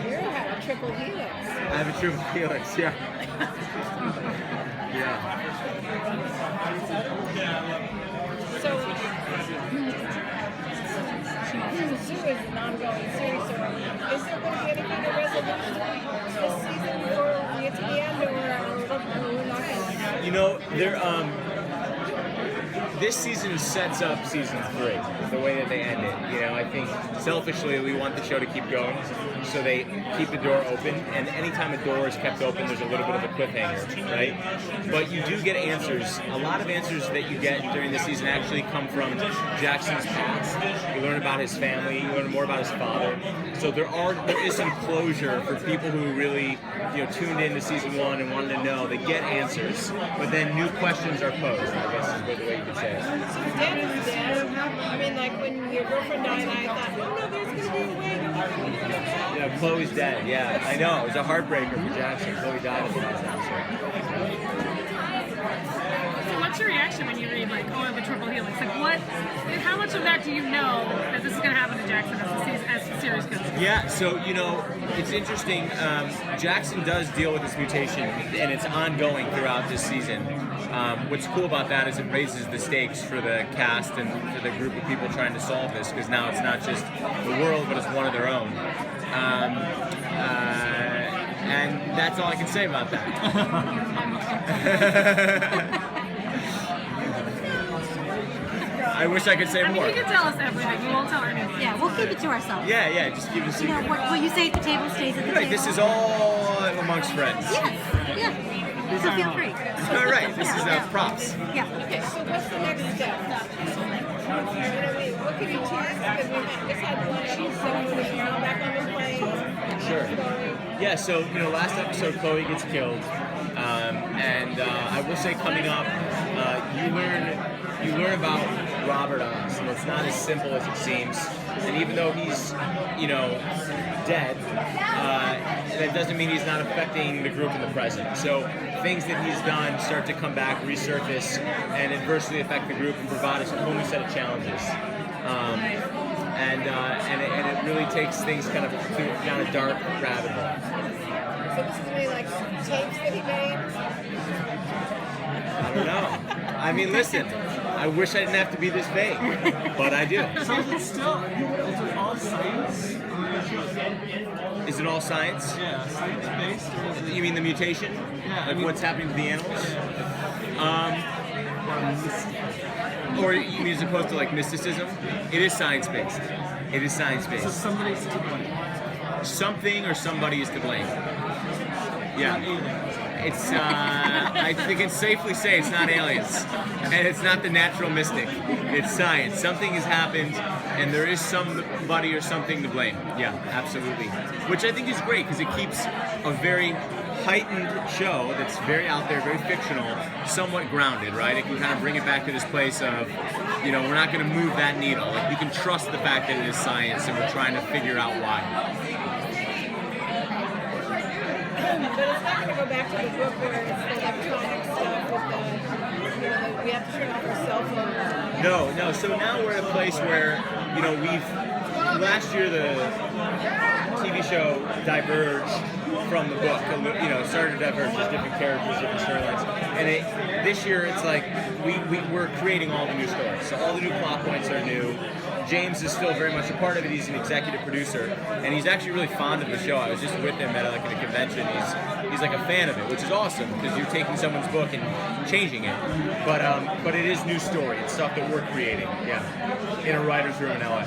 You have a triple helix. I have a triple helix, yeah. Yeah. So, the zoo is an ongoing series, so is there going to be any kind of resolution this season before we get to the end, or we're not going to? You know, this season sets up season 3, the way that they end it. You know, I think selfishly we want the show to keep going, so they keep the door open, and anytime a door is kept open, there's a little bit of a cliffhanger, right? But you do get answers. A lot of answers that you get during the season actually come from Jackson's past. You learn about his family, you learn more about his father. So there is some closure for people who really, tuned into season 1 and wanted to know. They get answers, but then new questions are posed, I guess is the way you could say it. So dead is dead. I mean, like when your girlfriend died, I thought, oh no, there's going to be a way that you're going to be dead. Yeah, Chloe's dead. Yeah, I know. It was a heartbreaker for Jackson. Chloe died in the last episode. So what's your reaction when you read, like, oh, I have a triple helix? Like, how much of that do you know that this is going to happen to Jackson as the series goes? Yeah, so, it's interesting. Jackson does deal with this mutation, and it's ongoing throughout this season. What's cool about that is it raises the stakes for the cast and for the group of people trying to solve this, because now it's not just the world, but it's one of their own. And that's all I can say about that. I wish I could say more. You can tell us everything. You won't tell anything. Yeah, we'll keep it to ourselves. Yeah, just keep it secret. What you say at the table stays at the Right, table. this is all amongst friends. Yes, yeah. So feel free. All right, this is props. Yeah. Okay, so what's the next step? What can you tease? Because we just had one episode with now back on the plane. Sure. Yeah, so, last episode Chloe gets killed. And I will say coming up, you learn about Robert Oz, and it's not as simple as it seems. And even though he's, dead, that doesn't mean he's not affecting the group in the present. So things that he's done start to come back, resurface, and adversely affect the group and provide us a whole new set of challenges. And it really takes things kind of down a dark rabbit hole. So this is going to be like tapes that he made? I don't know. I mean, listen, I wish I didn't have to be this vague, but I do. So is it all science? Is it all science? Yeah, science-based? Or is it... You mean the mutation? Yeah. Like what's happening to the animals? Or you mean as opposed to like mysticism? It is science-based. It is So science-based. somebody's to blame. Something or somebody is to blame. Yeah. Not aliens. It's, I think it's safely say it's not aliens. And it's not the natural mystic. It's science. Something has happened, and there is somebody or something to blame. Yeah, absolutely. Which I think is great, because it keeps a very heightened show that's very out there, very fictional, somewhat grounded, right? It can kind of bring it back to this place of, we're not going to move that needle. Like, you can trust the fact that it is science, and we're trying to figure out why. But it's not going to go back to the book where it's the electronic stuff with we have to turn off our cell phone. No. So now we're at a place where, last year the TV show diverged from the book. Started to diverge, just different characters, different storylines. And this year it's like we're creating all the new stories. So all the new plot points are new. James is still very much a part of it. He's an executive producer, and he's actually really fond of the show. I was just with him at a convention. He's like a fan of it, which is awesome because you're taking someone's book and changing it. But it is new story. It's stuff that we're creating. Yeah, in a writer's room in LA.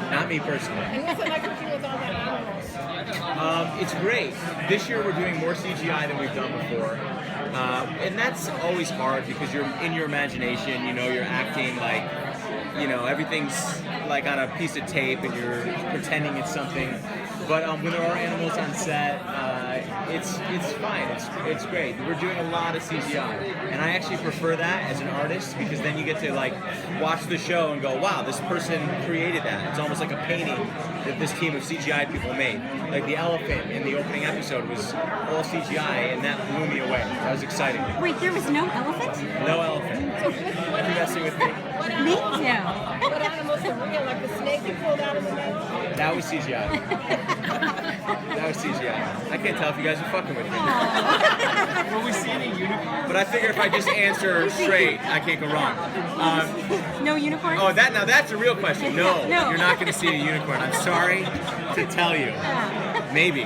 Not me personally. And what's it like working with all the animals? It's great. This year we're doing more CGI than we've done before. And that's always hard because you're in your imagination, you're acting like, everything's like on a piece of tape and you're pretending it's something. But when there are animals on set, it's fine. It's great. We're doing a lot of CGI, and I actually prefer that as an artist because then you get to watch the show and go, wow, this person created that. It's almost like a painting that this team of CGI people made. Like the elephant in the opening episode was all CGI, and that blew me away. That was exciting. Wait, there was no elephant? No elephant. So Are you messing with me? what Me animals, too. what animals are real? Like the snake you pulled out of the mouth? That was CGI. That was CGI. I can't tell if you guys are fucking with me. Will we see any unicorns? But I figure if I just answer straight, I can't go wrong. No unicorns? Oh, now that's a real question. No, No. you're not going to see a unicorn. I'm sorry to tell you. Maybe.